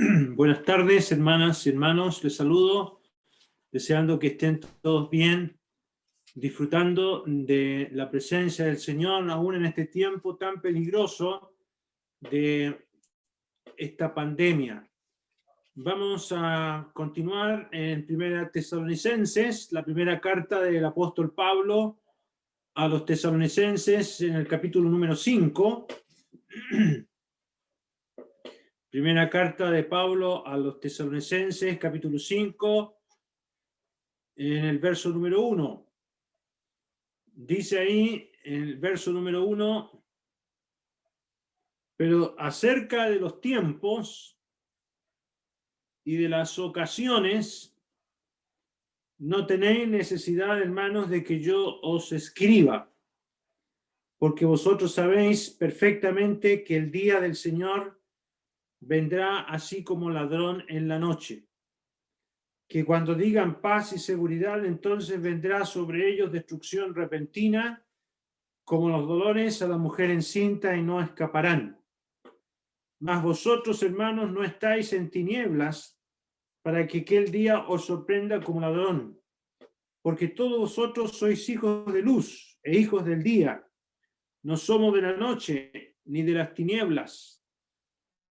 Buenas tardes, hermanas y hermanos. Les saludo, deseando que estén todos bien, disfrutando de la presencia del Señor, aún en este tiempo tan peligroso de esta pandemia. Vamos a continuar en Primera Tesalonicenses, la primera carta del apóstol Pablo a los tesalonicenses, en el capítulo número 5. Primera carta de Pablo a los tesalonicenses, capítulo 5, en el verso número 1. Dice ahí, en el verso número 1, pero acerca de los tiempos y de las ocasiones, no tenéis necesidad, hermanos, de que yo os escriba, porque vosotros sabéis perfectamente que el día del Señor vendrá así como ladrón en la noche, que cuando digan paz y seguridad, entonces vendrá sobre ellos destrucción repentina, como los dolores a la mujer encinta, y no escaparán. Mas vosotros, hermanos, no estáis en tinieblas, para que aquel día os sorprenda como ladrón, porque todos vosotros sois hijos de luz e hijos del día. No somos de la noche ni de las tinieblas.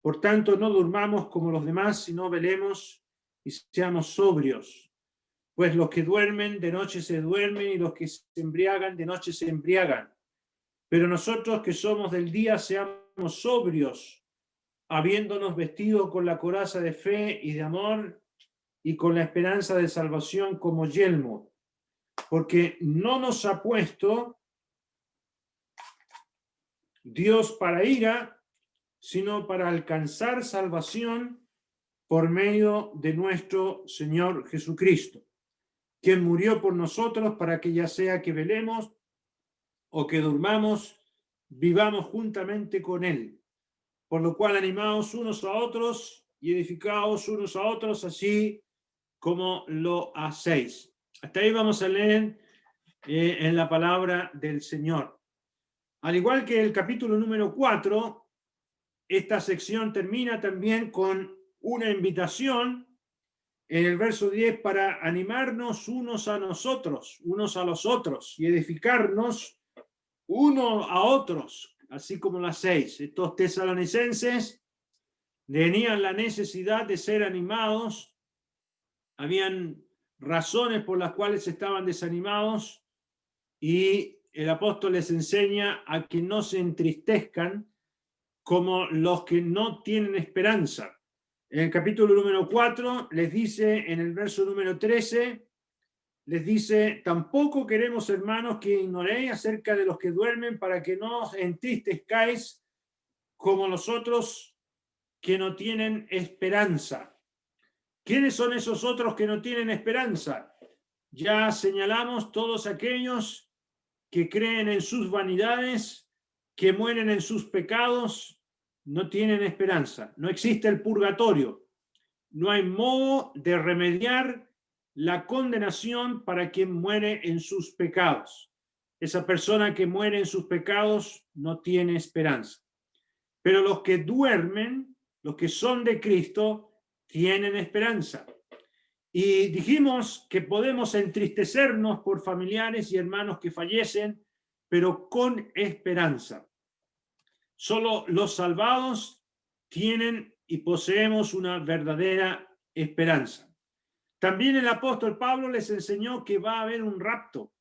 Por tanto, no durmamos como los demás, sino velemos y seamos sobrios. Pues los que duermen, de noche se duermen, y los que se embriagan, de noche se embriagan. Pero nosotros que somos del día, seamos sobrios, habiéndonos vestido con la coraza de fe y de amor, y con la esperanza de salvación como yelmo. Porque no nos ha puesto Dios para ira, sino para alcanzar salvación por medio de nuestro Señor Jesucristo, quien murió por nosotros para que ya sea que velemos o que durmamos, vivamos juntamente con Él. Por lo cual animaos unos a otros y edificaos unos a otros, así como lo hacéis. Hasta ahí vamos a leer en la palabra del Señor. Al igual que el capítulo número 4, esta sección termina también con una invitación en el verso 10 para animarnos unos a nosotros, unos a los otros, y edificarnos unos a otros, así como las 6. Estos tesalonicenses tenían la necesidad de ser animados, habían razones por las cuales estaban desanimados, y el apóstol les enseña a que no se entristezcan como los que no tienen esperanza. En el capítulo número 4 les dice, en el verso número 13, les dice: tampoco queremos, hermanos, que ignoréis acerca de los que duermen, para que no os entristezcáis como los otros que no tienen esperanza. ¿Quiénes son esos otros que no tienen esperanza? Ya señalamos todos aquellos que creen en sus vanidades, que mueren en sus pecados, no tienen esperanza. No existe el purgatorio. No hay modo de remediar la condenación para quien muere en sus pecados. Esa persona que muere en sus pecados no tiene esperanza. Pero los que duermen, los que son de Cristo, tienen esperanza. Y dijimos que podemos entristecernos por familiares y hermanos que fallecen, pero con esperanza. Solo los salvados tienen y poseemos una verdadera esperanza. También el apóstol Pablo les enseñó que va a haber un rapto.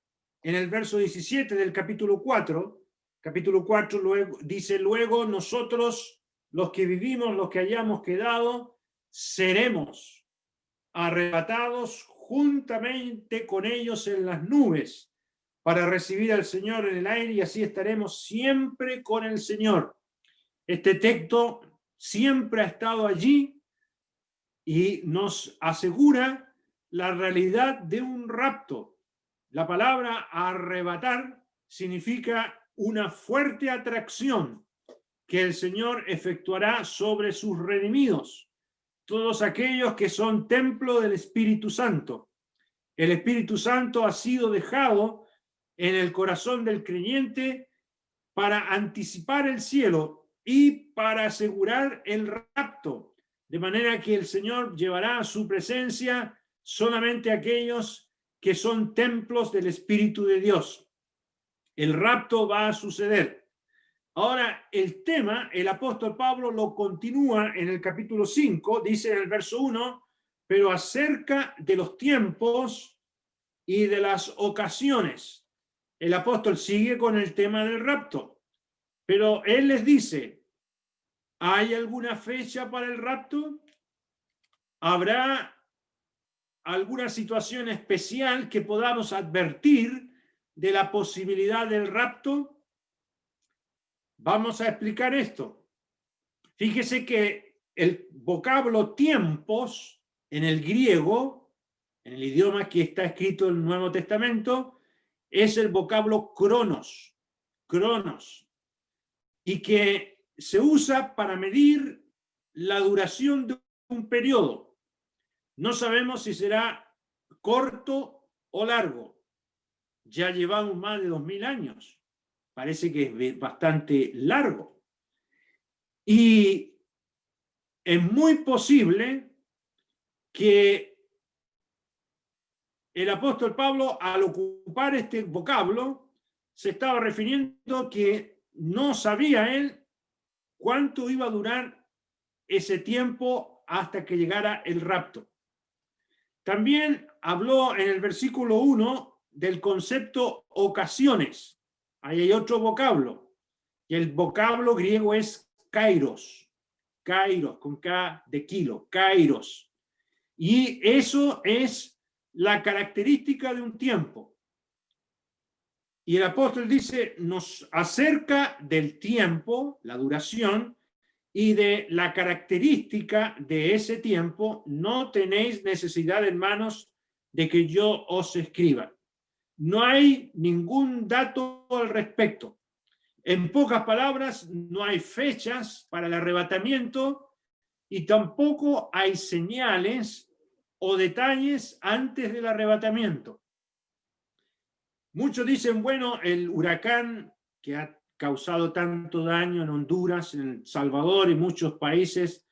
En el verso 17 del capítulo 4 luego, dice: luego nosotros, los que vivimos, los que hayamos quedado, seremos arrebatados juntamente con ellos en las nubes para recibir al Señor en el aire, y así estaremos siempre con el Señor. Este texto siempre ha estado allí y nos asegura la realidad de un rapto. La palabra arrebatar significa una fuerte atracción que el Señor efectuará sobre sus redimidos, todos aquellos que son templo del Espíritu Santo. El Espíritu Santo ha sido dejado en el corazón del creyente para anticipar el cielo y para asegurar el rapto de manera que el Señor llevará a su presencia solamente a aquellos que son templos del Espíritu de Dios. El rapto va a suceder. Ahora, el tema, el apóstol Pablo lo continúa en el capítulo 5, dice en el verso 1, pero acerca de los tiempos y de las ocasiones. El apóstol sigue con el tema del rapto, pero él les dice, ¿hay alguna fecha para el rapto? ¿Habrá alguna situación especial que podamos advertir de la posibilidad del rapto? Vamos a explicar esto. Fíjese que el vocablo tiempos en el griego, en el idioma que está escrito en el Nuevo Testamento, es el vocablo cronos, y que se usa para medir la duración de un periodo. No sabemos si será corto o largo. Ya llevamos más de 2000 años. Parece que es bastante largo. Y es muy posible que el apóstol Pablo, al ocupar este vocablo, se estaba refiriendo que no sabía él cuánto iba a durar ese tiempo hasta que llegara el rapto. También habló en el versículo 1 del concepto ocasiones. Ahí hay otro vocablo. Y el vocablo griego es kairos. Kairos, con K de kilo, kairos. Y eso es la característica de un tiempo. Y el apóstol dice, nos acerca del tiempo, la duración, y de la característica de ese tiempo, no tenéis necesidad, hermanos, de que yo os escriba. No hay ningún dato al respecto. En pocas palabras, no hay fechas para el arrebatamiento y tampoco hay señales o detalles antes del arrebatamiento. Muchos dicen, bueno, el huracán que ha causado tanto daño en Honduras, en El Salvador y muchos países,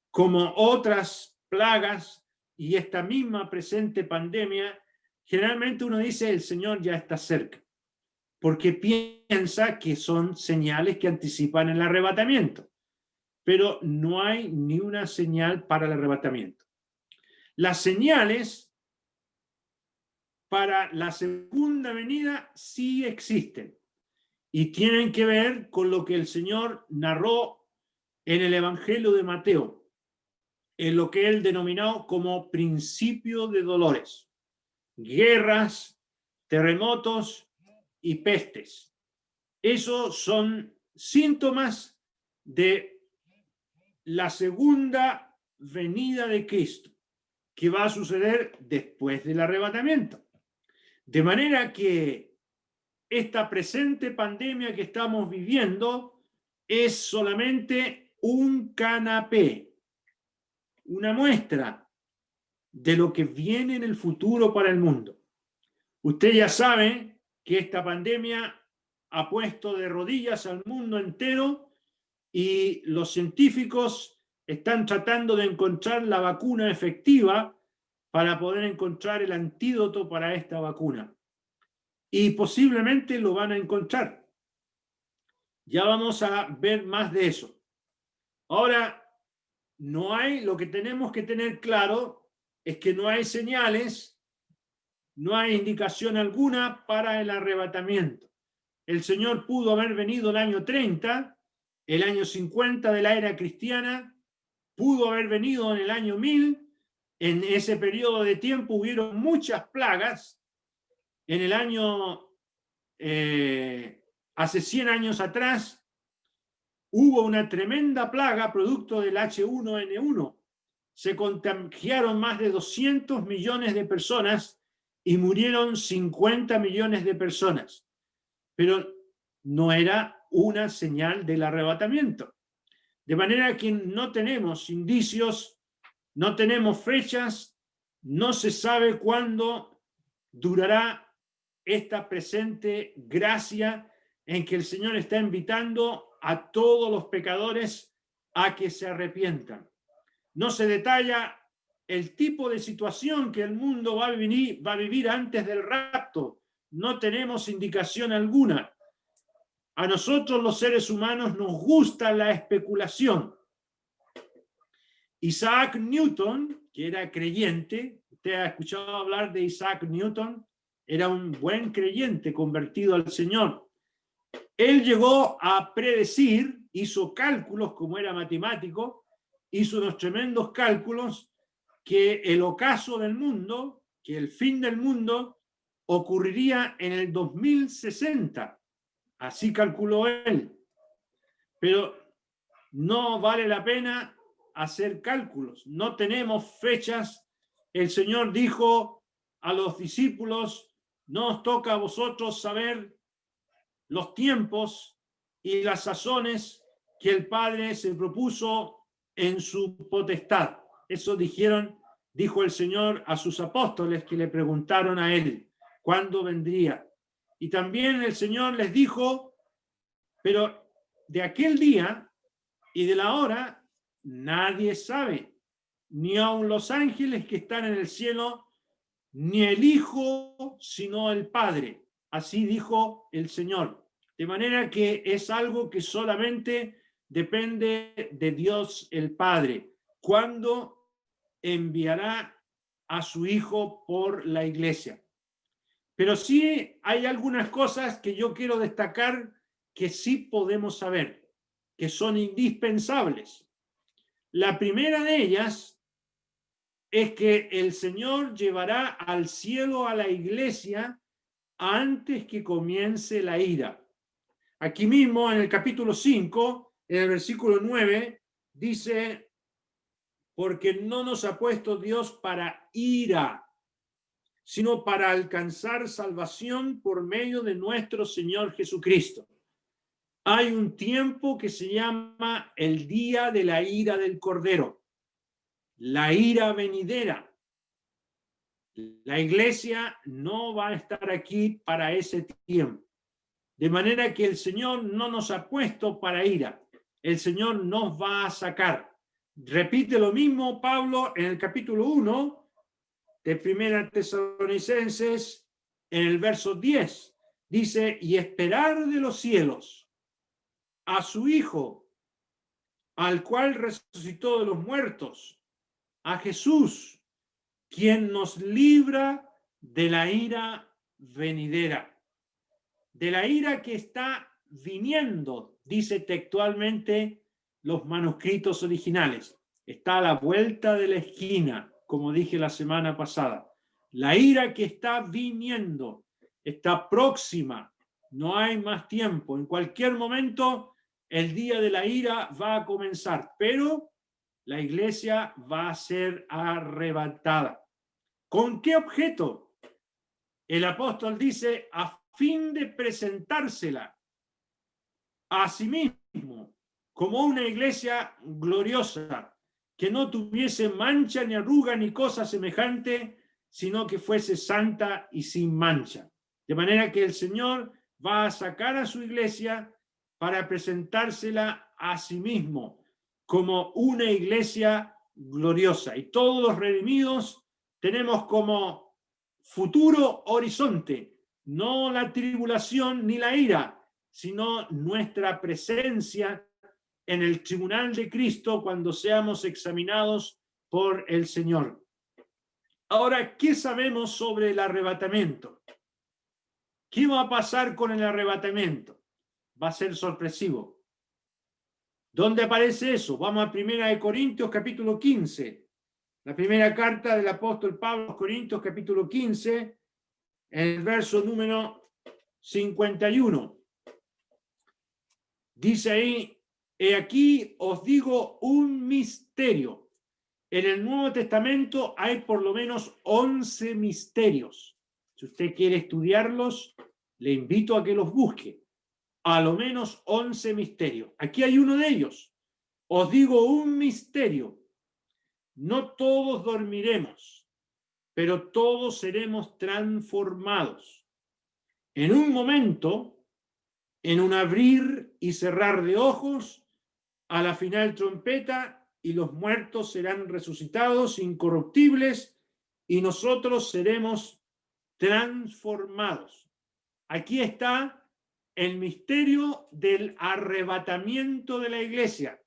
como otras plagas y esta misma presente pandemia, generalmente uno dice el Señor ya está cerca, porque piensa que son señales que anticipan el arrebatamiento, pero no hay ni una señal para el arrebatamiento. Las señales para la segunda venida sí existen y tienen que ver con lo que el Señor narró en el Evangelio de Mateo, en lo que él denominó como principio de dolores, guerras, terremotos y pestes. Esos son síntomas de la segunda venida de Cristo, que va a suceder después del arrebatamiento. De manera que esta presente pandemia que estamos viviendo es solamente un canapé, una muestra de lo que viene en el futuro para el mundo. Usted ya sabe que esta pandemia ha puesto de rodillas al mundo entero y los científicos están tratando de encontrar la vacuna efectiva para poder encontrar el antídoto para esta vacuna. Y posiblemente lo van a encontrar. Ya vamos a ver más de eso. Ahora, lo que tenemos que tener claro es que no hay señales, no hay indicación alguna para el arrebatamiento. El Señor pudo haber venido el año 30, el año 50 de la era cristiana, pudo haber venido en el año 1000. En ese periodo de tiempo hubieron muchas plagas. En el año, hace 100 años atrás, hubo una tremenda plaga producto del H1N1. Se contagiaron más de 200 millones de personas y murieron 50 millones de personas. Pero no era una señal del arrebatamiento. De manera que no tenemos indicios, no tenemos fechas, no se sabe cuándo durará esta presente gracia en que el Señor está invitando a todos los pecadores a que se arrepientan. No se detalla el tipo de situación que el mundo va a vivir antes del rapto. No tenemos indicación alguna. A nosotros los seres humanos nos gusta la especulación. Isaac Newton, que era creyente, usted ha escuchado hablar de Isaac Newton, era un buen creyente convertido al Señor. Él llegó a predecir, hizo cálculos, como era matemático, hizo unos tremendos cálculos, que el ocaso del mundo, que el fin del mundo, ocurriría en el 2060. Así calculó él. Pero no vale la pena hacer cálculos. No tenemos fechas. El Señor dijo a los discípulos, no os toca a vosotros saber los tiempos y las sazones que el Padre se propuso en su potestad. Eso dijo el Señor a sus apóstoles que le preguntaron a él cuándo vendría. Y también el Señor les dijo, pero de aquel día y de la hora nadie sabe, ni aun los ángeles que están en el cielo, ni el Hijo, sino el Padre. Así dijo el Señor. De manera que es algo que solamente depende de Dios el Padre. ¿Cuándo enviará a su Hijo por la iglesia? Pero sí hay algunas cosas que yo quiero destacar que sí podemos saber, que son indispensables. La primera de ellas es que el Señor llevará al cielo a la iglesia antes que comience la ira. Aquí mismo en el capítulo 5, en el versículo 9, dice, porque no nos ha puesto Dios para ira, sino para alcanzar salvación por medio de nuestro Señor Jesucristo. Hay un tiempo que se llama el día de la ira del Cordero, la ira venidera. La iglesia no va a estar aquí para ese tiempo. De manera que el Señor no nos ha puesto para ira. El Señor nos va a sacar. Repite lo mismo Pablo en el capítulo 1 de Primera Tesalonicenses, en el verso 10. Dice, y esperar de los cielos a su Hijo, al cual resucitó de los muertos, a Jesús, quien nos libra de la ira venidera. De la ira que está viniendo, dice textualmente los manuscritos originales. Está a la vuelta de la esquina, como dije la semana pasada. La ira que está viniendo está próxima, no hay más tiempo. En cualquier momento el día de la ira va a comenzar, pero la iglesia va a ser arrebatada. ¿Con qué objeto? El apóstol dice, a fin de presentársela a sí mismo como una iglesia gloriosa, que no tuviese mancha ni arruga ni cosa semejante, sino que fuese santa y sin mancha. De manera que el Señor va a sacar a su iglesia para presentársela a sí mismo como una iglesia gloriosa. Y todos los redimidos tenemos como futuro horizonte no la tribulación ni la ira, sino nuestra presencia en el tribunal de Cristo cuando seamos examinados por el Señor. Ahora, ¿qué sabemos sobre el arrebatamiento? ¿Qué va a pasar con el arrebatamiento? Va a ser sorpresivo. ¿Dónde aparece eso? Vamos a 1 Corintios capítulo 15. La primera carta del apóstol Pablo a los Corintios capítulo 15, en el verso número 51. Dice ahí, he aquí os digo un misterio. En el Nuevo Testamento hay por lo menos 11 misterios. Si usted quiere estudiarlos, le invito a que los busque. A lo menos 11 misterios. Aquí hay uno de ellos. Os digo un misterio. No todos dormiremos, pero todos seremos transformados. En un momento, en un abrir y cerrar de ojos, a la final trompeta, y los muertos serán resucitados incorruptibles y nosotros seremos transformados. Aquí está el misterio del arrebatamiento de la iglesia.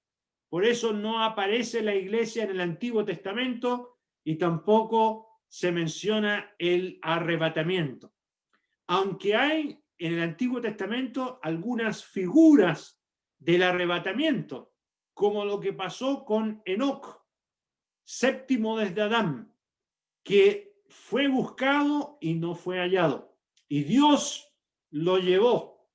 Por eso no aparece la iglesia en el Antiguo Testamento y tampoco se menciona el arrebatamiento. Aunque hay en el Antiguo Testamento algunas figuras del arrebatamiento, como lo que pasó con Enoc, séptimo desde Adán, que fue buscado y no fue hallado. Y Dios lo llevó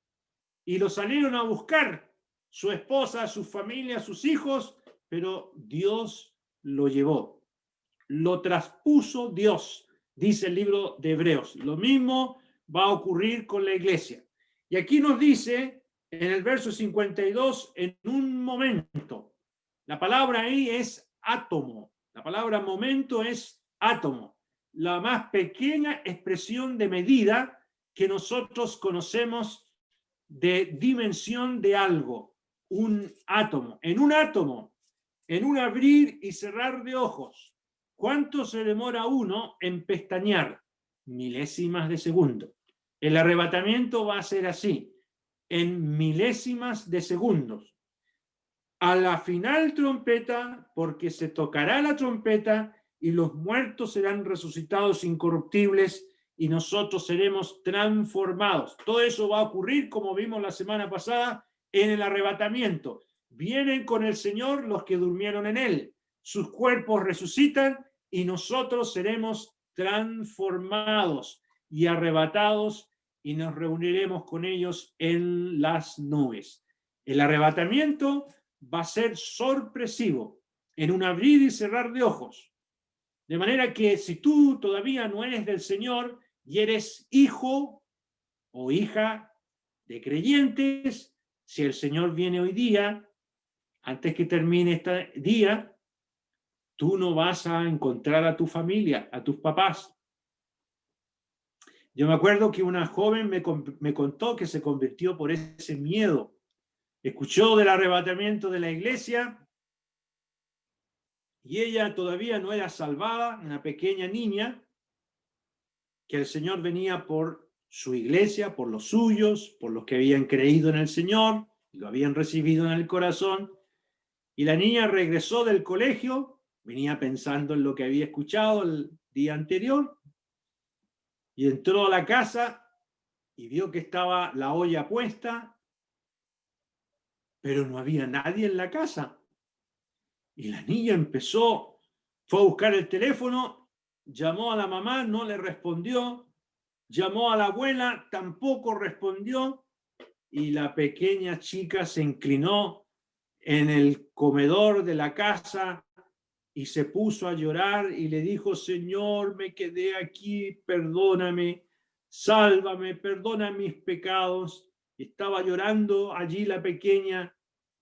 y lo salieron a buscar su esposa, su familia, sus hijos, pero Dios lo llevó. Lo traspuso Dios, dice el libro de Hebreos. Lo mismo va a ocurrir con la iglesia. Y aquí nos dice en el verso 52, en un momento. La palabra ahí es átomo. La palabra momento es átomo. La más pequeña expresión de medida que nosotros conocemos de dimensión de algo. Un átomo. En un átomo, en un abrir y cerrar de ojos, ¿cuánto se demora uno en pestañear? Milésimas de segundo. El arrebatamiento va a ser así, en milésimas de segundos. A la final trompeta, porque se tocará la trompeta y los muertos serán resucitados incorruptibles y nosotros seremos transformados. Todo eso va a ocurrir, como vimos la semana pasada, en el arrebatamiento. Vienen con el Señor los que durmieron en él. Sus cuerpos resucitan y nosotros seremos transformados y arrebatados y nos reuniremos con ellos en las nubes. El arrebatamiento va a ser sorpresivo, en un abrir y cerrar de ojos. De manera que si tú todavía no eres del Señor y eres hijo o hija de creyentes, si el Señor viene hoy día, antes que termine este día, tú no vas a encontrar a tu familia, a tus papás. Yo me acuerdo que una joven me contó que se convirtió por ese miedo. Escuchó del arrebatamiento de la iglesia y ella todavía no era salvada, una pequeña niña, que el Señor venía por su iglesia, por los suyos, por los que habían creído en el Señor, lo habían recibido en el corazón, y la niña regresó del colegio, venía pensando en lo que había escuchado el día anterior, y entró a la casa y vio que estaba la olla puesta, pero no había nadie en la casa. Y la niña fue a buscar el teléfono, llamó a la mamá, no le respondió, llamó a la abuela, tampoco respondió, y la pequeña chica se inclinó en el comedor de la casa y se puso a llorar y le dijo: Señor, me quedé aquí, perdóname, sálvame, perdona mis pecados. Estaba llorando allí la pequeña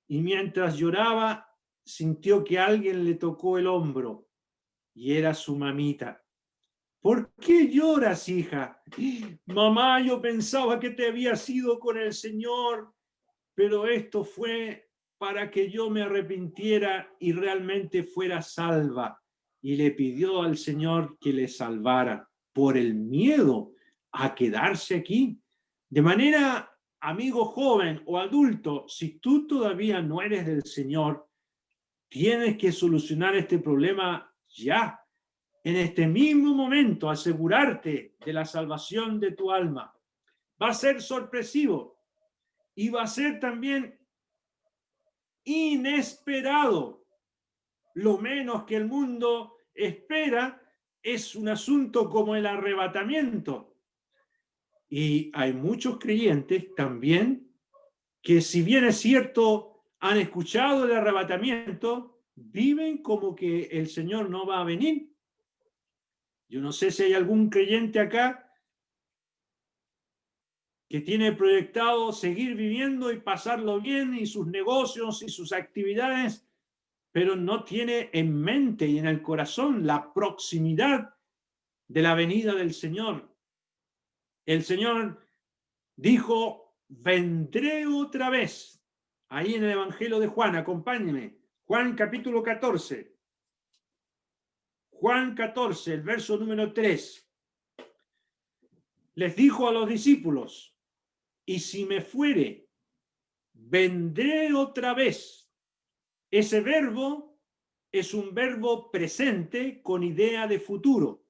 y mientras lloraba sintió que alguien le tocó el hombro y era su mamita. ¿Por qué lloras, hija? Mamá, yo pensaba que te habías ido con el Señor, pero esto fue para que yo me arrepintiera y realmente fuera salva. Y le pidió al Señor que le salvara por el miedo a quedarse aquí. De manera, amigo joven o adulto, si tú todavía no eres del Señor, tienes que solucionar este problema ya. En este mismo momento, asegurarte de la salvación de tu alma. Va a ser sorpresivo y va a ser también inesperado. Lo menos que el mundo espera es un asunto como el arrebatamiento. Y hay muchos creyentes también que, si bien es cierto, han escuchado el arrebatamiento, viven como que el Señor no va a venir. Yo no sé si hay algún creyente acá que tiene proyectado seguir viviendo y pasarlo bien y sus negocios y sus actividades, pero no tiene en mente y en el corazón la proximidad de la venida del Señor. El Señor dijo: vendré otra vez. Ahí en el Evangelio de Juan, acompáñenme. Juan capítulo 14. Juan 14, el verso número 3. Les dijo a los discípulos, y si me fuere, vendré otra vez. Ese verbo es un verbo presente con idea de futuro.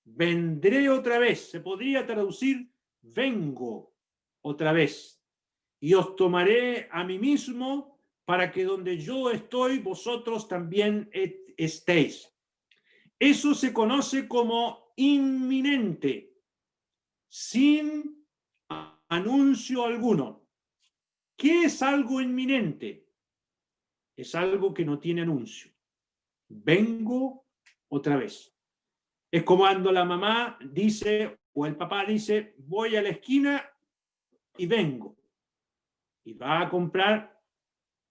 Vendré otra vez. Se podría traducir vengo otra vez. Y os tomaré a mí mismo para que donde yo estoy, vosotros también estéis. Eso se conoce como inminente, sin anuncio alguno. ¿Qué es algo inminente? Es algo que no tiene anuncio. Vengo otra vez. Es como cuando la mamá dice o el papá dice, voy a la esquina y vengo. Y va a comprar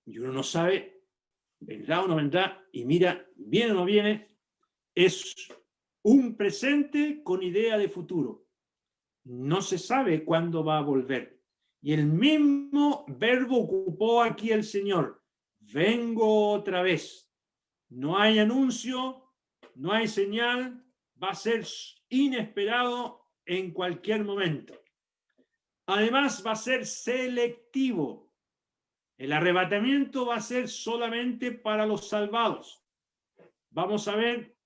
y uno no sabe, vendrá o no vendrá, y mira, viene o no viene. Es un presente con idea de futuro. No se sabe cuándo va a volver. Y el mismo verbo ocupó aquí el Señor. Vengo otra vez. No hay anuncio, no hay señal, va a ser inesperado en cualquier momento. Además, va a ser selectivo. El arrebatamiento va a ser solamente para los salvados. Vamos a ver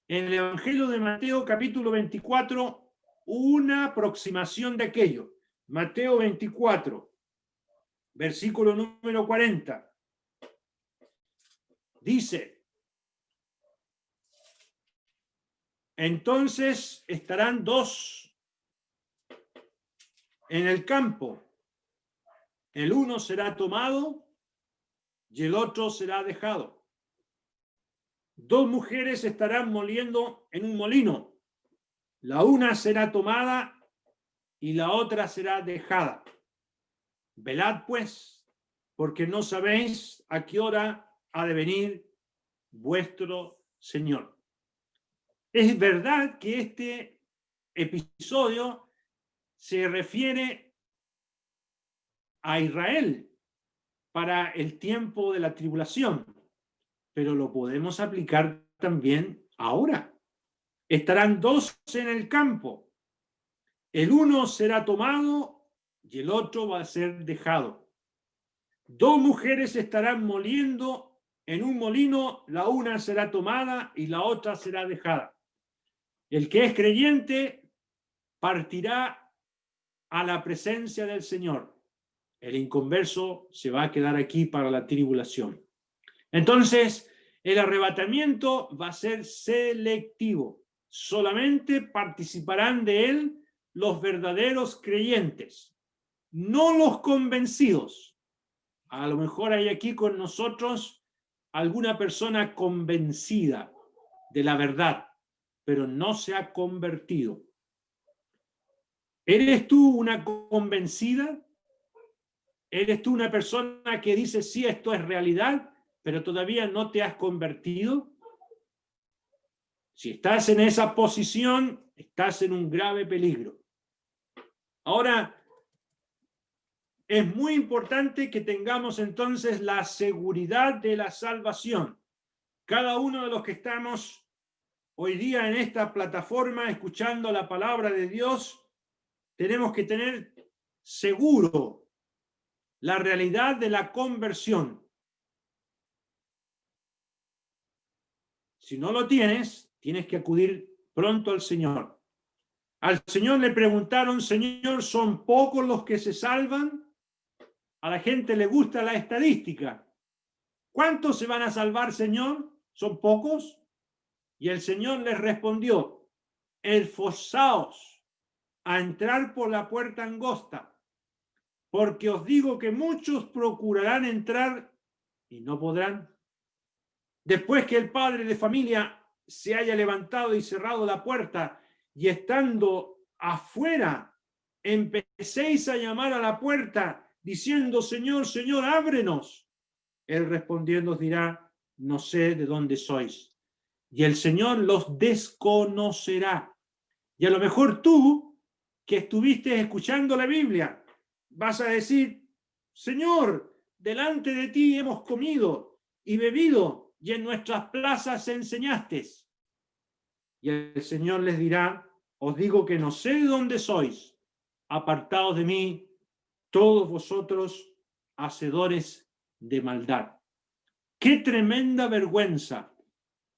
en el Evangelio de Mateo, capítulo 24, una aproximación de aquello. Mateo 24, versículo número 40. Dice, entonces estarán dos en el campo. El uno será tomado y el otro será dejado. Dos mujeres estarán moliendo en un molino. La una será tomada y la otra será dejada. Velad pues, porque no sabéis a qué hora ha de venir vuestro Señor. Es verdad que este episodio se refiere a Israel para el tiempo de la tribulación, pero lo podemos aplicar también ahora. Estarán dos en el campo. El uno será tomado y el otro va a ser dejado. Dos mujeres estarán moliendo en un molino, la una será tomada y la otra será dejada. El que es creyente partirá a la presencia del Señor. El inconverso se va a quedar aquí para la tribulación. Entonces, el arrebatamiento va a ser selectivo. Solamente participarán de él los verdaderos creyentes, no los convencidos. A lo mejor hay aquí con nosotros alguna persona convencida de la verdad, pero no se ha convertido. ¿Eres tú una convencida? ¿Eres tú una persona que dice, sí, esto es realidad, pero todavía no te has convertido? Si estás en esa posición, estás en un grave peligro. Ahora, es muy importante que tengamos entonces la seguridad de la salvación. Cada uno de los que estamos hoy día en esta plataforma escuchando la palabra de Dios, tenemos que tener seguro la realidad de la conversión. Si no lo tienes, tienes que acudir pronto al Señor. Al Señor le preguntaron, Señor, ¿son pocos los que se salvan? A la gente le gusta la estadística. ¿Cuántos se van a salvar, Señor? ¿Son pocos? Y el Señor les respondió, esforzaos a entrar por la puerta angosta, porque os digo que muchos procurarán entrar y no podrán. Después que el padre de familia se haya levantado y cerrado la puerta y estando afuera, empecéis a llamar a la puerta diciendo, Señor, Señor, ábrenos. Él respondiendo os dirá, no sé de dónde sois. Y el Señor los desconocerá. Y a lo mejor tú, que estuviste escuchando la Biblia, vas a decir, Señor, delante de ti hemos comido y bebido, y en nuestras plazas enseñaste. Y el Señor les dirá, os digo que no sé de dónde sois, apartados de mí, todos vosotros hacedores de maldad. ¡Qué tremenda vergüenza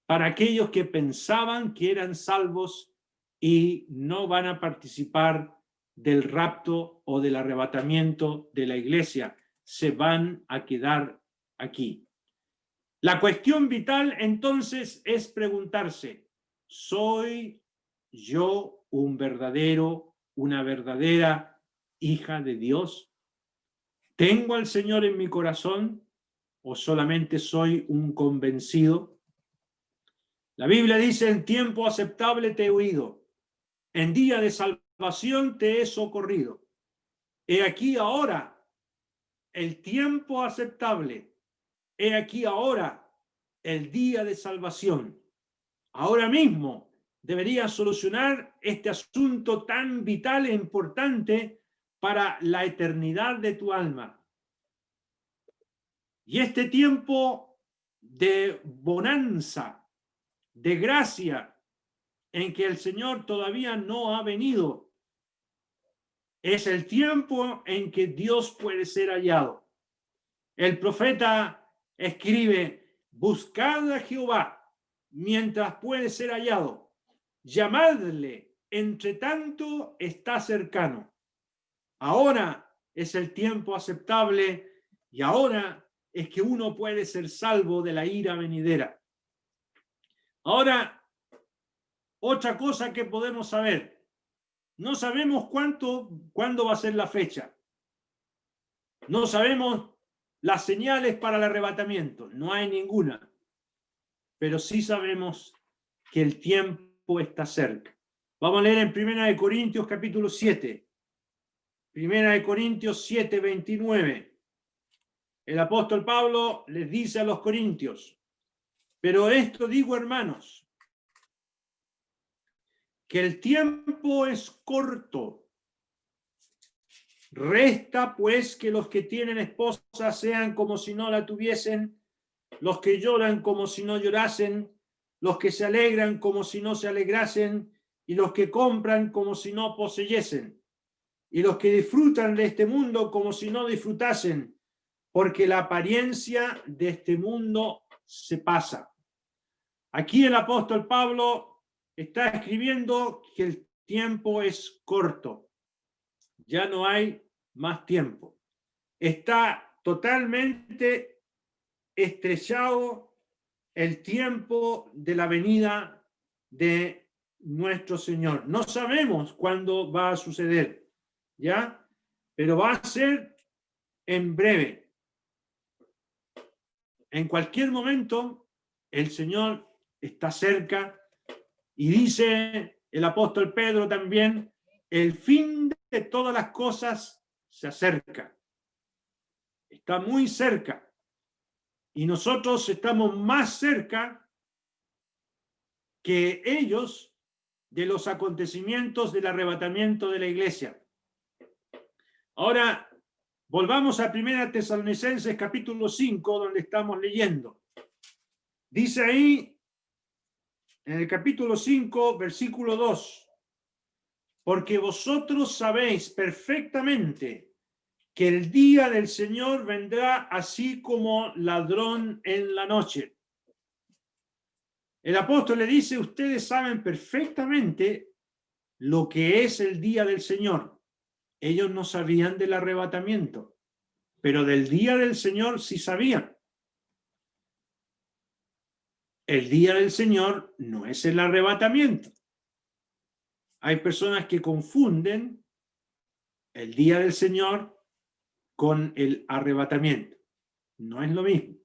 para aquellos que pensaban que eran salvos y no van a participar del rapto o del arrebatamiento de la iglesia! Se van a quedar aquí. La cuestión vital entonces es preguntarse, ¿soy yo un verdadero, una verdadera hija de Dios? ¿Tengo al Señor en mi corazón o solamente soy un convencido? La Biblia dice, en tiempo aceptable te he oído, en día de salvación te he socorrido. He aquí ahora el tiempo aceptable, he aquí ahora el día de salvación. Ahora mismo debería solucionar este asunto tan vital e importante para la eternidad de tu alma. Y este tiempo de bonanza, de gracia, en que el Señor todavía no ha venido, es el tiempo en que Dios puede ser hallado. El profeta escribe, buscad a Jehová mientras puede ser hallado, llamadle, entre tanto está cercano. Ahora es el tiempo aceptable y ahora es que uno puede ser salvo de la ira venidera. Ahora, otra cosa que podemos saber, no sabemos cuándo va a ser la fecha. No sabemos las señales para el arrebatamiento, no hay ninguna. Pero sí sabemos que el tiempo está cerca. Vamos a leer en 1 Corintios capítulo 7. 1 Corintios 7, 29. El apóstol Pablo les dice a los corintios, pero esto digo, hermanos, que el tiempo es corto. Resta pues que los que tienen esposa sean como si no la tuviesen, los que lloran como si no llorasen, los que se alegran como si no se alegrasen, y los que compran como si no poseyesen, y los que disfrutan de este mundo como si no disfrutasen, porque la apariencia de este mundo se pasa. Aquí el apóstol Pablo está escribiendo que el tiempo es corto. Ya no hay más tiempo. Está totalmente estrechado el tiempo de la venida de nuestro Señor. No sabemos cuándo va a suceder, ¿ya? Pero va a ser en breve. En cualquier momento, el Señor está cerca y dice el apóstol Pedro también, el fin de todas las cosas se acerca. Está muy cerca. Y nosotros estamos más cerca que ellos de los acontecimientos del arrebatamiento de la iglesia. Ahora, volvamos a 1 Tesalonicenses capítulo 5, donde estamos leyendo. Dice ahí, en el capítulo 5, versículo 2, porque vosotros sabéis perfectamente que el día del Señor vendrá así como ladrón en la noche. El apóstol le dice, ustedes saben perfectamente lo que es el día del Señor. Ellos no sabían del arrebatamiento, pero del día del Señor sí sabían. El día del Señor no es el arrebatamiento. Hay personas que confunden el día del Señor con el arrebatamiento. No es lo mismo.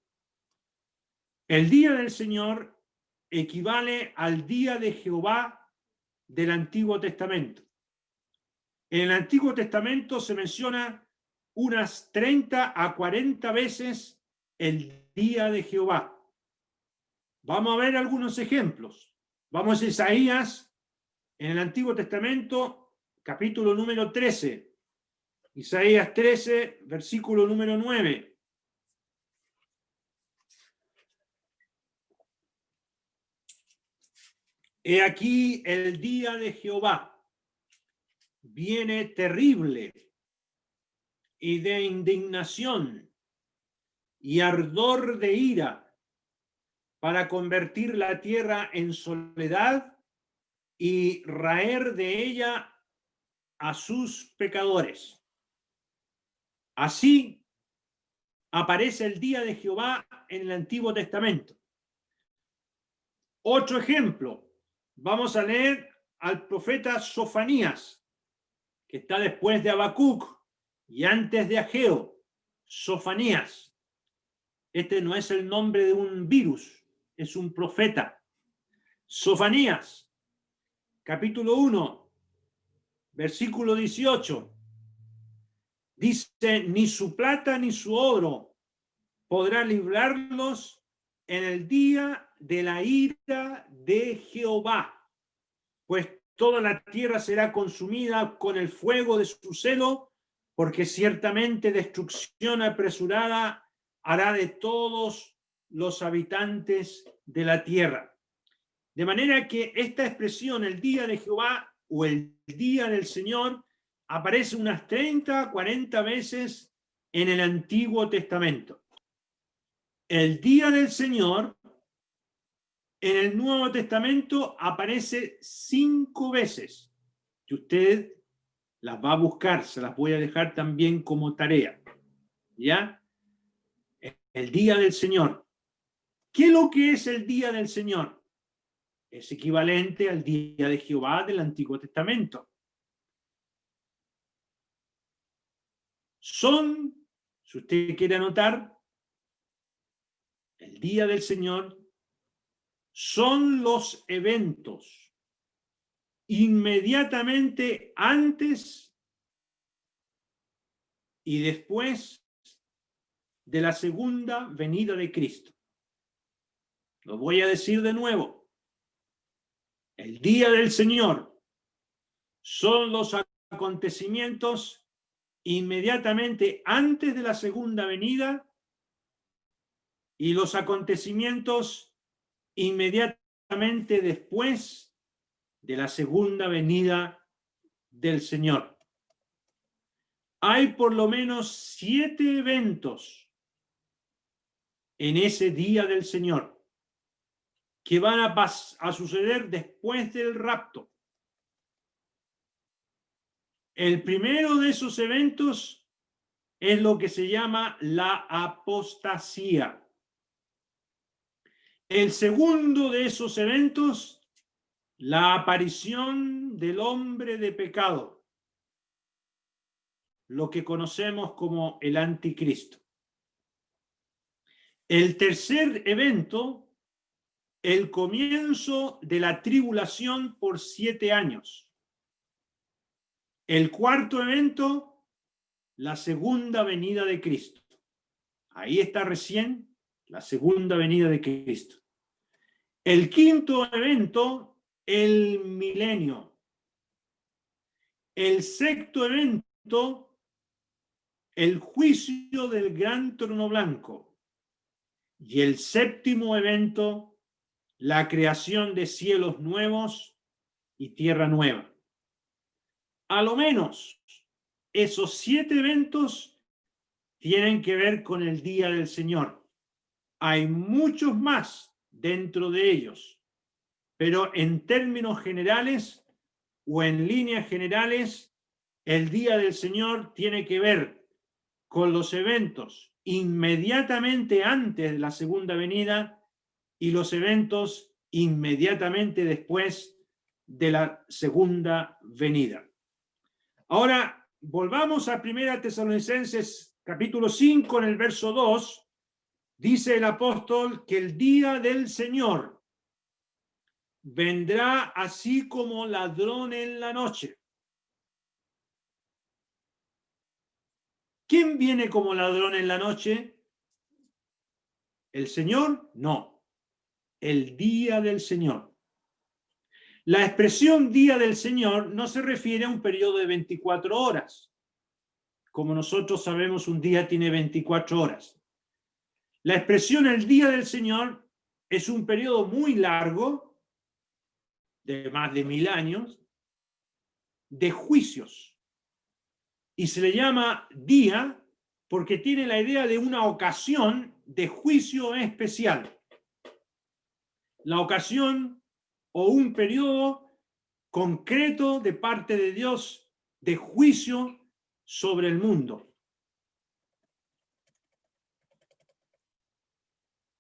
El día del Señor equivale al día de Jehová del Antiguo Testamento. En el Antiguo Testamento se menciona unas 30 a 40 veces el día de Jehová. Vamos a ver algunos ejemplos. Vamos a Isaías, en el Antiguo Testamento, capítulo número 13. Isaías 13, versículo número 9. He aquí el día de Jehová viene terrible y de indignación y ardor de ira para convertir la tierra en soledad y raer de ella a sus pecadores. Así aparece el día de Jehová en el Antiguo Testamento. Otro ejemplo, vamos a leer al profeta Sofonías, que está después de Habacuc y antes de Ageo. Sofonías. Este no es el nombre de un virus, es un profeta. Sofonías, capítulo 1, versículo 18. Dice, ni su plata ni su oro podrá librarlos en el día de la ira de Jehová, pues toda la tierra será consumida con el fuego de su celo, porque ciertamente destrucción apresurada hará de todos los habitantes de la tierra. De manera que esta expresión, el día de Jehová o el día del Señor, aparece unas 30, 40 veces en el Antiguo Testamento. El día del Señor en el Nuevo Testamento aparece 5 veces, que usted las va a buscar, se las voy a dejar también como tarea. ¿Ya? El día del Señor. ¿Qué es lo que es el día del Señor? Es equivalente al día de Jehová del Antiguo Testamento. Son, si usted quiere anotar, el día del Señor son los eventos inmediatamente antes y después de la segunda venida de Cristo. Lo voy a decir de nuevo. El día del Señor son los acontecimientos inmediatamente antes de la segunda venida y los acontecimientos inmediatamente después de la segunda venida del Señor. Hay por lo menos 7 eventos en ese día del Señor que van a suceder después del rapto. El primero de esos eventos es lo que se llama la apostasía. El segundo de esos eventos, la aparición del hombre de pecado, lo que conocemos como el anticristo. El tercer evento, el comienzo de la tribulación por 7 años. El cuarto evento, la segunda venida de Cristo. Ahí está recién la segunda venida de Cristo. El quinto evento, el milenio. El sexto evento, el juicio del gran trono blanco. Y el séptimo evento, la creación de cielos nuevos y tierra nueva. A lo menos esos 7 eventos tienen que ver con el día del Señor. Hay muchos más dentro de ellos, pero en términos generales o en líneas generales, el día del Señor tiene que ver con los eventos inmediatamente antes de la segunda venida y los eventos inmediatamente después de la segunda venida. Ahora, volvamos a 1 Tesalonicenses capítulo 5 en el verso 2. Dice el apóstol que el día del Señor vendrá así como ladrón en la noche. ¿Quién viene como ladrón en la noche? ¿El Señor? No. El día del Señor. La expresión día del Señor no se refiere a un periodo de 24 horas. Como nosotros sabemos, un día tiene 24 horas. La expresión el día del Señor es un periodo muy largo de más de 1000 años, de juicios. Y se le llama día porque tiene la idea de una ocasión de juicio especial. La ocasión o un periodo concreto de parte de Dios de juicio sobre el mundo.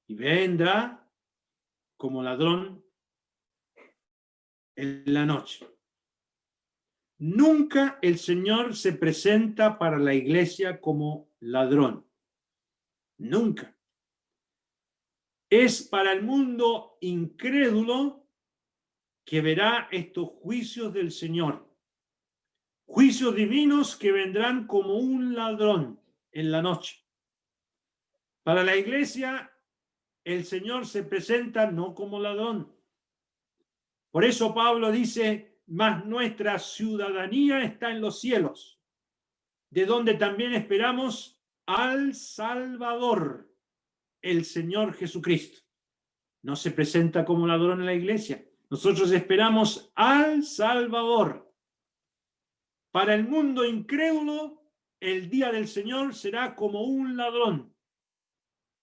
Y vendrá como ladrón en la noche. Nunca el Señor se presenta para la iglesia como ladrón. Nunca. Es para el mundo incrédulo que verá estos juicios del Señor. Juicios divinos que vendrán como un ladrón en la noche. Para la iglesia, el Señor se presenta no como ladrón. Por eso Pablo dice, mas nuestra ciudadanía está en los cielos, de donde también esperamos al Salvador, el Señor Jesucristo. No se presenta como ladrón en la iglesia. Nosotros esperamos al Salvador. Para el mundo incrédulo, el día del Señor será como un ladrón.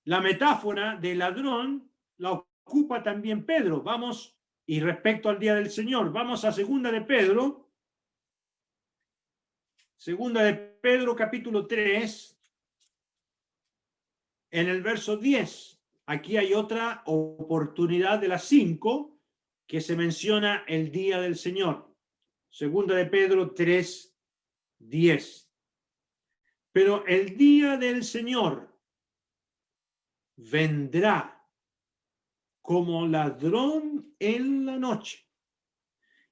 La metáfora de ladrón la ocupa también Pedro. Vamos, y respecto al día del Señor, vamos a Segunda de Pedro capítulo 3, en el verso 10. Aquí hay otra oportunidad de las 5 que se menciona el día del Señor. Segunda de Pedro 3, 10. Pero el día del Señor vendrá como ladrón en la noche,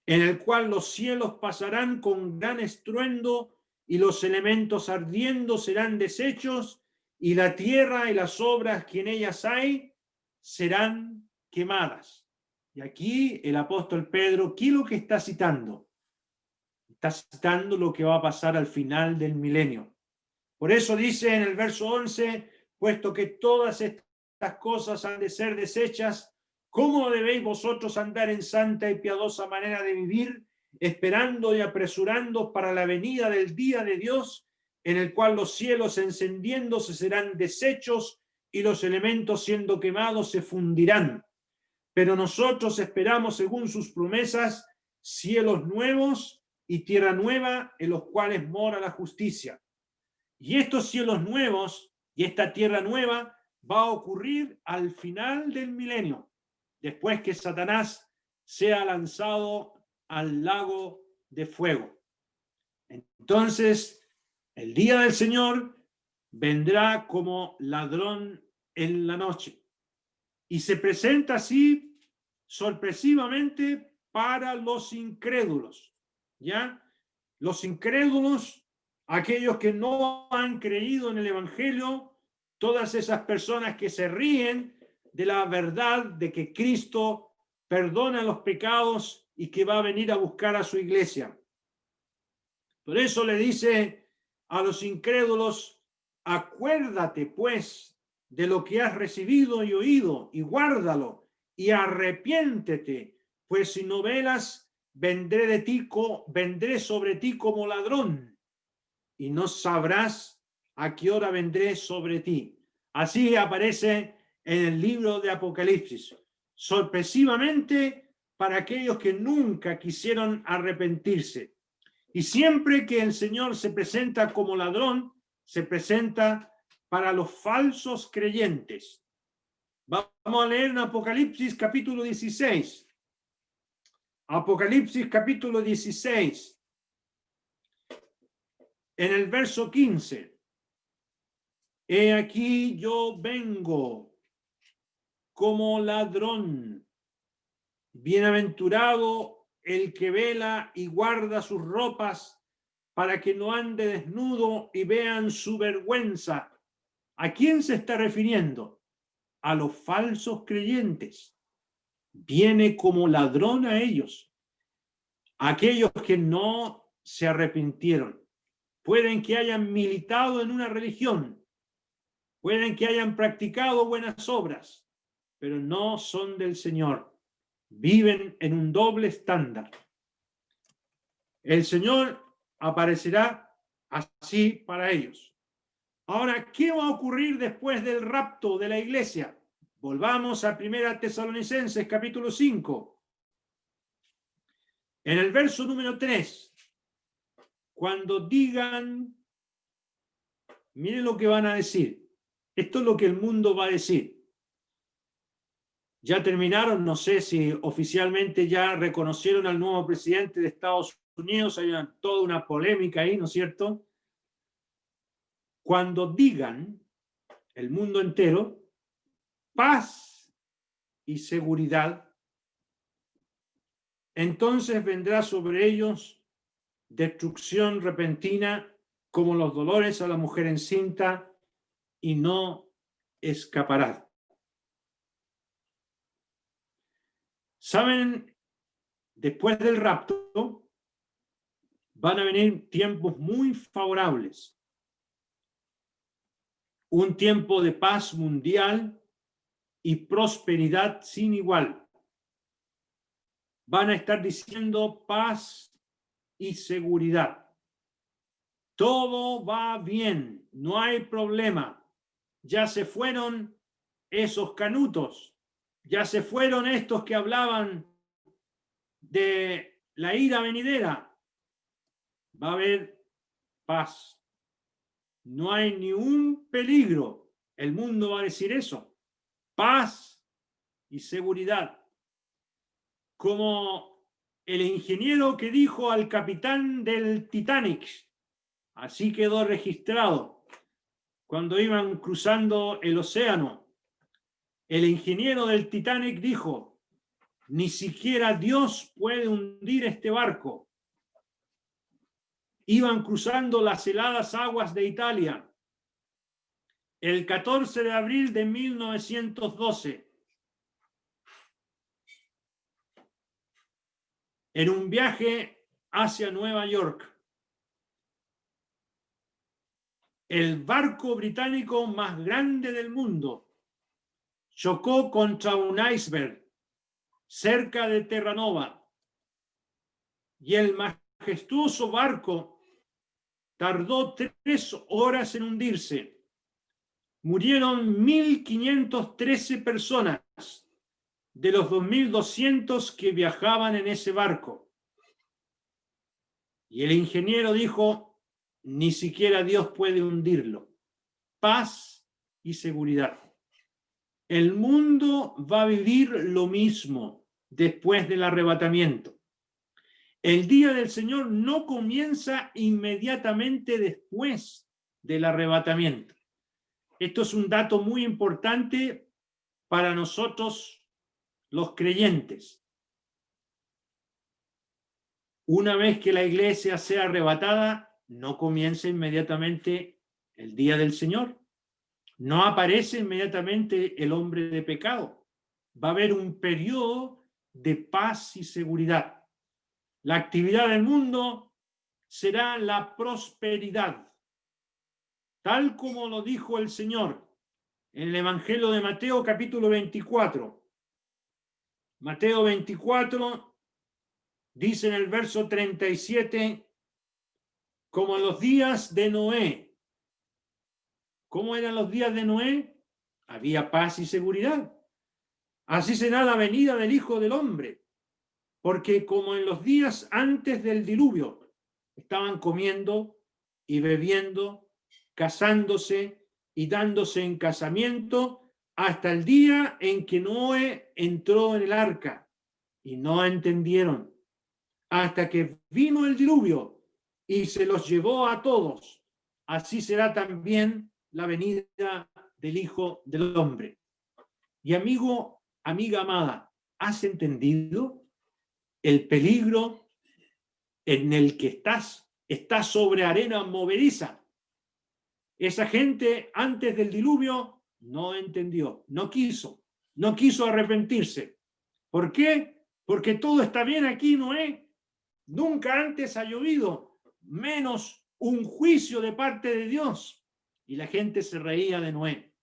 en el cual los cielos pasarán con gran estruendo y los elementos ardiendo serán deshechos y la tierra y las obras que en ellas hay serán quemadas. Y aquí el apóstol Pedro, ¿qué es lo que está citando? Está citando lo que va a pasar al final del milenio. Por eso dice en el verso 11, puesto que todas estas cosas han de ser deshechas, ¿cómo debéis vosotros andar en santa y piadosa manera de vivir, esperando y apresurando para la venida del día de Dios, en el cual los cielos encendiéndose serán deshechos y los elementos siendo quemados se fundirán? Pero nosotros esperamos, según sus promesas, cielos nuevos y tierra nueva en los cuales mora la justicia. Y estos cielos nuevos y esta tierra nueva va a ocurrir al final del milenio, después que Satanás sea lanzado al lago de fuego. Entonces, el día del Señor vendrá como ladrón en la noche y se presenta así sorpresivamente para los incrédulos, ¿ya? Los incrédulos, aquellos que no han creído en el Evangelio, todas esas personas que se ríen de la verdad de que Cristo perdona los pecados y que va a venir a buscar a su iglesia. Por eso le dice a los incrédulos, acuérdate pues de lo que has recibido y oído y guárdalo y arrepiéntete, pues si no velas, vendré sobre ti como ladrón y no sabrás a qué hora vendré sobre ti. Así aparece en el libro de Apocalipsis, sorpresivamente para aquellos que nunca quisieron arrepentirse. Y siempre que el Señor se presenta como ladrón, se presenta para los falsos creyentes. Vamos a leer en Apocalipsis capítulo 16. Apocalipsis capítulo 16. En el verso 15, he aquí yo vengo como ladrón, bienaventurado el que vela y guarda sus ropas para que no ande desnudo y vean su vergüenza. ¿A quién se está refiriendo? A los falsos creyentes. Viene como ladrón a ellos, a aquellos que no se arrepintieron. Pueden que hayan militado en una religión, pueden que hayan practicado buenas obras, pero no son del Señor. Viven en un doble estándar. El Señor aparecerá así para ellos. Ahora, ¿qué va a ocurrir después del rapto de la iglesia? Volvamos a 1 Tesalonicenses capítulo 5. En el verso número 3, cuando digan, miren lo que van a decir. Esto es lo que el mundo va a decir. Ya terminaron, no sé si oficialmente ya reconocieron al nuevo presidente de Estados Unidos, hay toda una polémica ahí, ¿no es cierto? Cuando digan, el mundo entero, paz y seguridad, entonces vendrá sobre ellos destrucción repentina como los dolores a la mujer encinta y no escapará. ¿Saben? Después del rapto van a venir tiempos muy favorables. Un tiempo de paz mundial y prosperidad sin igual. Van a estar diciendo paz y seguridad. Todo va bien, no hay problema. Ya se fueron esos canutos, ya se fueron estos que hablaban de la ira venidera. Va a haber paz. No hay ni un peligro. El mundo va a decir eso. Paz y seguridad. Como el ingeniero que dijo al capitán del Titanic, así quedó registrado, cuando iban cruzando el océano, el ingeniero del Titanic dijo, ni siquiera Dios puede hundir este barco. Iban cruzando las heladas aguas de Italia el 14 de abril de 1912. En un viaje hacia Nueva York. El barco británico más grande del mundo chocó contra un iceberg cerca de Terranova y el majestuoso barco tardó 3 horas en hundirse. Murieron 1.513 personas de los 2.200 que viajaban en ese barco. Y el ingeniero dijo, ni siquiera Dios puede hundirlo. Paz y seguridad. El mundo va a vivir lo mismo después del arrebatamiento. El día del Señor no comienza inmediatamente después del arrebatamiento. Esto es un dato muy importante para nosotros los creyentes. Una vez que la iglesia sea arrebatada, no comienza inmediatamente el día del Señor. No aparece inmediatamente el hombre de pecado. Va a haber un periodo de paz y seguridad. La actividad del mundo será la prosperidad, tal como lo dijo el Señor en el Evangelio de Mateo capítulo 24. Mateo 24 dice en el verso 37, como en los días de Noé. ¿Cómo eran los días de Noé? Había paz y seguridad. Así será la venida del Hijo del Hombre, porque como en los días antes del diluvio, estaban comiendo y bebiendo, casándose y dándose en casamiento, hasta el día en que Noé entró en el arca, y no entendieron, hasta que vino el diluvio y se los llevó a todos. Así será también la venida del Hijo del Hombre. Y amigo, amiga amada, ¿has entendido el peligro en el que estás? Estás sobre arena movediza. Esa gente antes del diluvio no entendió, no quiso arrepentirse. ¿Por qué? Porque todo está bien aquí, Noé. Nunca antes ha llovido, menos un juicio de parte de Dios. Y la gente se reía de Noé.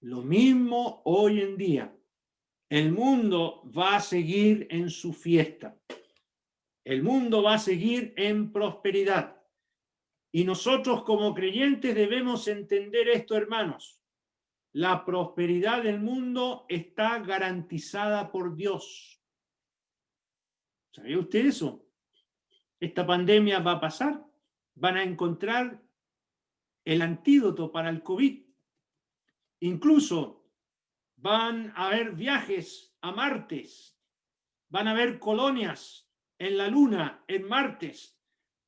Lo mismo hoy en día. el mundo va a seguir en su fiesta. El mundo va a seguir en prosperidad. Y nosotros como creyentes debemos entender esto, hermanos. La prosperidad del mundo está garantizada por Dios. ¿Sabía usted eso? Esta pandemia va a pasar. Van a encontrar el antídoto para el COVID. Incluso van a haber viajes a Marte. Van a haber colonias en la Luna, en Marte.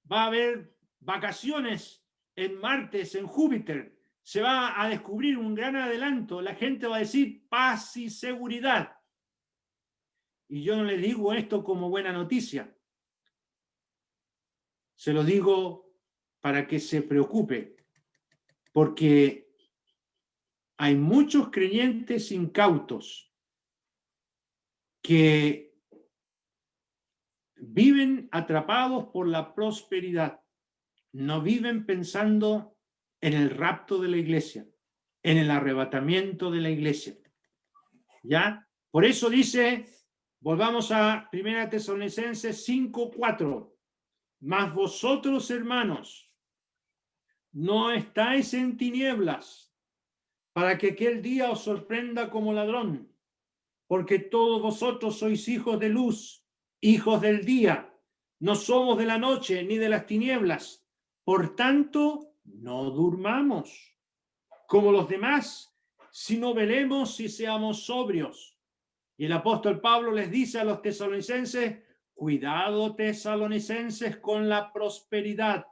Va a haber vacaciones en Marte, en Júpiter. Se va a descubrir un gran adelanto. La gente va a decir paz y seguridad. Y yo no le digo esto como buena noticia. Se lo digo para que se preocupe, porque hay muchos creyentes incautos que viven atrapados por la prosperidad. No viven pensando en el rapto de la iglesia, en el arrebatamiento de la iglesia. ¿Ya? Por eso dice, volvamos a 1 Tesalonicenses 5:4. Mas vosotros, hermanos, no estáis en tinieblas, para que aquel día os sorprenda como ladrón, porque todos vosotros sois hijos de luz, hijos del día. No somos de la noche ni de las tinieblas. Por tanto, no durmamos como los demás, sino velemos y seamos sobrios. Y el apóstol Pablo les dice a los tesalonicenses, cuidado, tesalonicenses, con la prosperidad,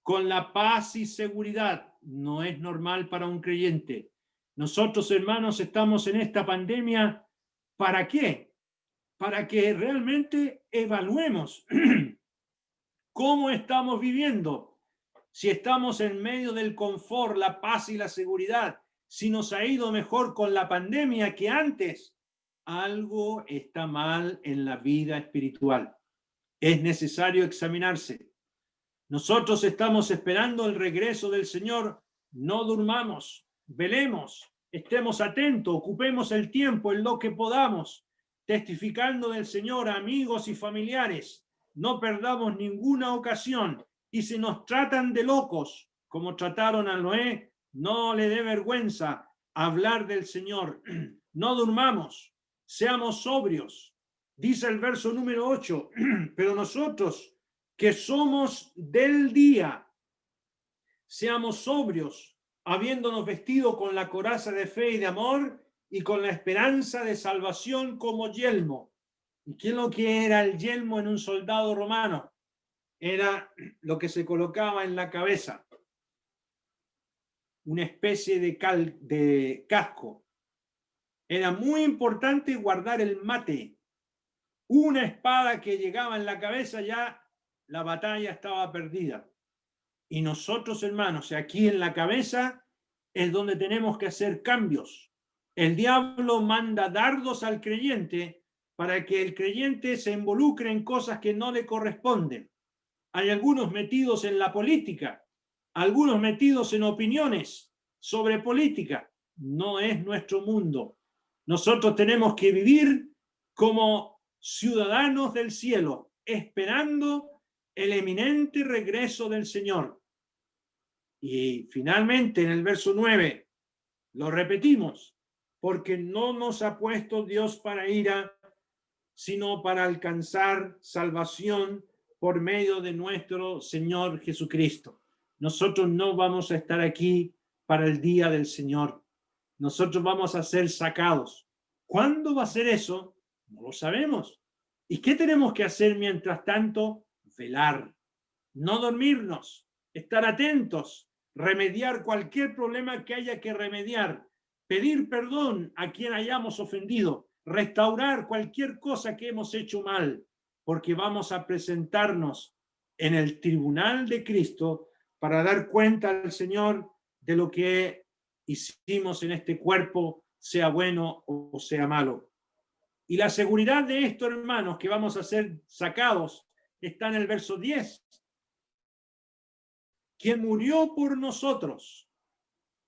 con la paz y seguridad. No es normal para un creyente. Nosotros, hermanos, estamos en esta pandemia. ¿Para qué? Para que realmente evaluemos cómo estamos viviendo. Si estamos en medio del confort, la paz y la seguridad, si nos ha ido mejor con la pandemia que antes, algo está mal en la vida espiritual. Es necesario examinarse. Nosotros estamos esperando el regreso del Señor. No durmamos, velemos, estemos atentos, ocupemos el tiempo en lo que podamos, testificando del Señor a amigos y familiares. No perdamos ninguna ocasión. Y si nos tratan de locos, como trataron a Noé, no le dé vergüenza hablar del Señor. No durmamos, seamos sobrios. Dice el verso número 8, pero nosotros que somos del día, seamos sobrios, habiéndonos vestido con la coraza de fe y de amor y con la esperanza de salvación como yelmo. ¿Y qué es lo que era el yelmo en un soldado romano? Era lo que se colocaba en la cabeza, una especie de casco. Era muy importante guardar el mate. Una espada que llegaba en la cabeza, ya la batalla estaba perdida. Y nosotros, hermanos, aquí en la cabeza es donde tenemos que hacer cambios. El diablo manda dardos al creyente para que el creyente se involucre en cosas que no le corresponden. Hay algunos metidos en la política, algunos metidos en opiniones sobre política. No es nuestro mundo. Nosotros tenemos que vivir como ciudadanos del cielo, esperando el eminente regreso del Señor. Y finalmente en el verso 9, lo repetimos, porque no nos ha puesto Dios para ira, sino para alcanzar salvación por medio de nuestro Señor Jesucristo. Nosotros no vamos a estar aquí para el día del Señor. Nosotros vamos a ser sacados. ¿Cuándo va a ser eso? No lo sabemos. ¿Y qué tenemos que hacer mientras tanto? Velar, no dormirnos, estar atentos, remediar cualquier problema que haya que remediar, pedir perdón a quien hayamos ofendido, restaurar cualquier cosa que hemos hecho mal, porque vamos a presentarnos en el tribunal de Cristo para dar cuenta al Señor de lo que hicimos en este cuerpo, sea bueno o sea malo. Y la seguridad de esto, hermanos, que vamos a ser sacados, está en el verso 10. Quien murió por nosotros,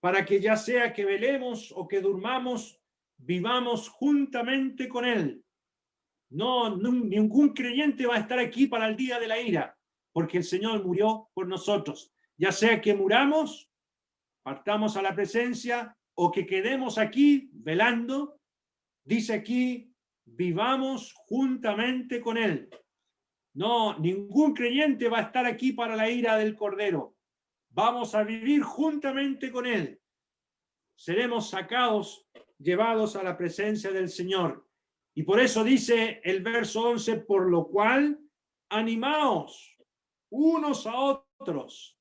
para que ya sea que velemos o que durmamos, vivamos juntamente con Él. Ningún creyente va a estar aquí para el día de la ira, porque el Señor murió por nosotros. Ya sea que muramos, partamos a la presencia, o que quedemos aquí velando, dice aquí, vivamos juntamente con Él. No, ningún creyente va a estar aquí para la ira del Cordero. Vamos a vivir juntamente con Él. Seremos sacados, llevados a la presencia del Señor. Y por eso dice el verso 11, por lo cual, animaos unos a otros.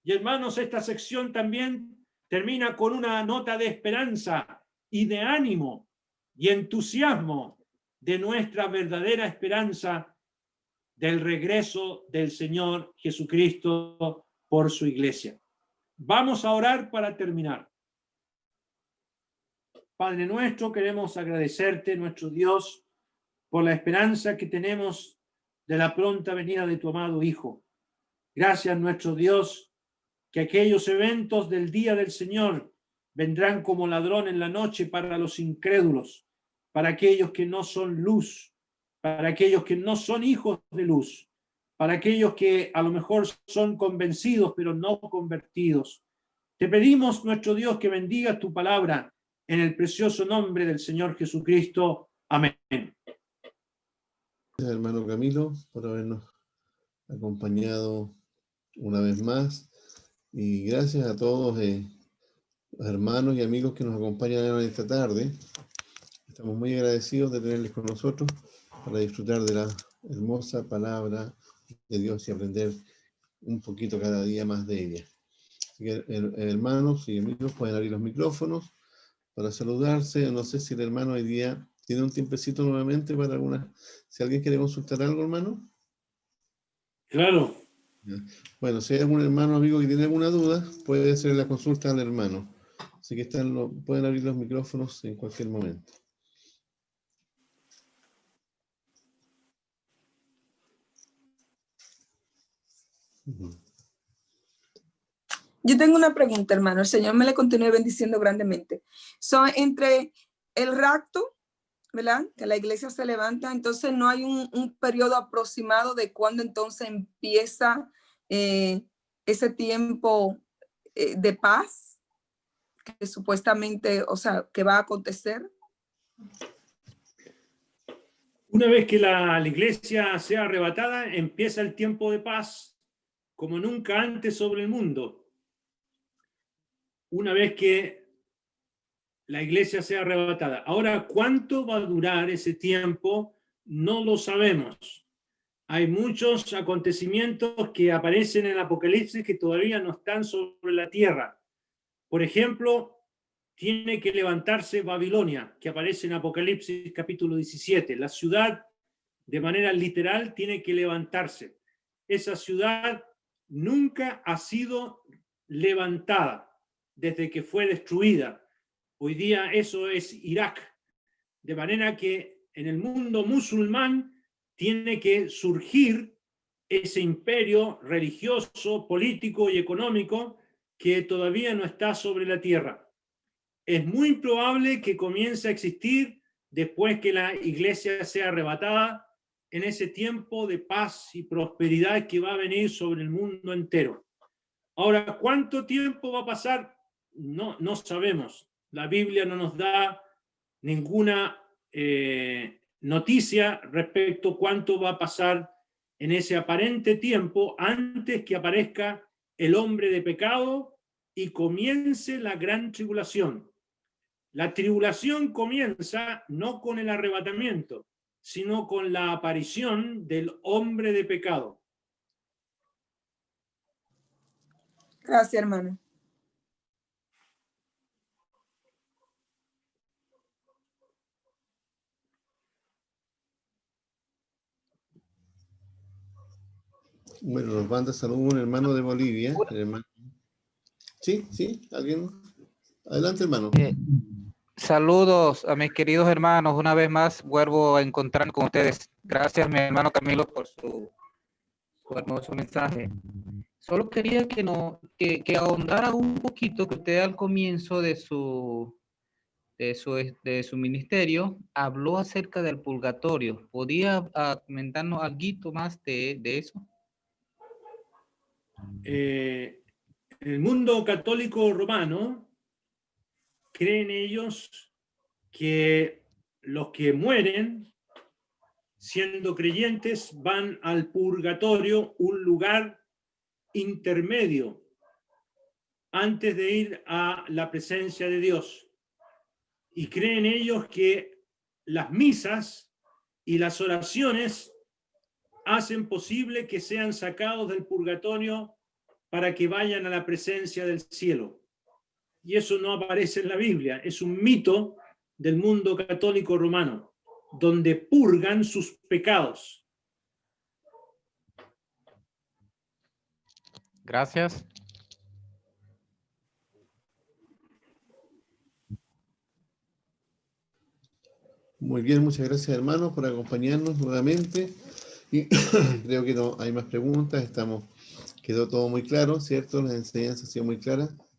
Y hermanos, esta sección también termina con una nota de esperanza y de ánimo y entusiasmo de nuestra verdadera esperanza del regreso del Señor Jesucristo por su iglesia. Vamos a orar para terminar. Padre nuestro, queremos agradecerte, nuestro Dios, por la esperanza que tenemos de la pronta venida de tu amado Hijo. Gracias, nuestro Dios, que aquellos eventos del día del Señor vendrán como ladrón en la noche para los incrédulos, para aquellos que no son luz, para aquellos que no son hijos de luz, para aquellos que a lo mejor son convencidos pero no convertidos. Te pedimos, nuestro Dios, que bendiga tu palabra en el precioso nombre del Señor Jesucristo. Amén. Gracias, hermano Camilo, por habernos acompañado una vez más. Y gracias a todos los hermanos y amigos que nos acompañan esta tarde. Estamos muy agradecidos de tenerles con nosotros para disfrutar de la hermosa palabra de Dios y aprender un poquito cada día más de ella. Así que, hermanos y amigos, pueden abrir los micrófonos para saludarse. No sé si el hermano hoy día tiene un tiempecito nuevamente para alguna... Si alguien quiere consultar algo, hermano. Claro. Bueno, si hay algún hermano amigo que tiene alguna duda, puede hacer la consulta al hermano. Así que pueden abrir los micrófonos en cualquier momento. Yo tengo una pregunta, hermano. El Señor me le continúe bendiciendo grandemente. Son entre el rapto, ¿verdad? Que la iglesia se levanta, entonces no hay un periodo aproximado de cuándo entonces empieza ese tiempo de paz que supuestamente, o sea, que va a acontecer. Una vez que la iglesia sea arrebatada, empieza el tiempo de paz como nunca antes sobre el mundo. Una vez que la iglesia sea arrebatada. Ahora, ¿cuánto va a durar ese tiempo? No lo sabemos. Hay muchos acontecimientos que aparecen en el Apocalipsis que todavía no están sobre la tierra. Por ejemplo, tiene que levantarse Babilonia, que aparece en Apocalipsis capítulo 17. La ciudad, de manera literal, tiene que levantarse. Esa ciudad nunca ha sido levantada desde que fue destruida. Hoy día eso es Irak. De manera que en el mundo musulmán tiene que surgir ese imperio religioso, político y económico que todavía no está sobre la tierra. Es muy probable que comience a existir después que la iglesia sea arrebatada en ese tiempo de paz y prosperidad que va a venir sobre el mundo entero. Ahora, ¿cuánto tiempo va a pasar? No sabemos. La Biblia no nos da ninguna noticia respecto a cuánto va a pasar en ese aparente tiempo antes que aparezca el hombre de pecado y comience la gran tribulación. La tribulación comienza no con el arrebatamiento, sino con la aparición del hombre de pecado. Gracias, hermano. Bueno, nos manda saludos un hermano de Bolivia. El hermano... Sí, alguien. Adelante, hermano. Saludos a mis queridos hermanos. Una vez más vuelvo a encontrarme con ustedes. Gracias, mi hermano Camilo, por su hermoso mensaje. Solo quería que ahondara un poquito, que usted al comienzo de su de su ministerio, habló acerca del purgatorio. ¿Podía comentarnos algo más de eso? En el mundo católico romano, creen ellos que los que mueren siendo creyentes van al purgatorio, un lugar intermedio antes de ir a la presencia de Dios. Y creen ellos que las misas y las oraciones hacen posible que sean sacados del purgatorio para que vayan a la presencia del cielo. Y eso no aparece en la Biblia, es un mito del mundo católico romano, donde purgan sus pecados. Gracias. Muy bien, muchas gracias, hermanos, por acompañarnos nuevamente. Y creo que no hay más preguntas, quedó todo muy claro, ¿cierto? Las enseñanzas han sido muy claras.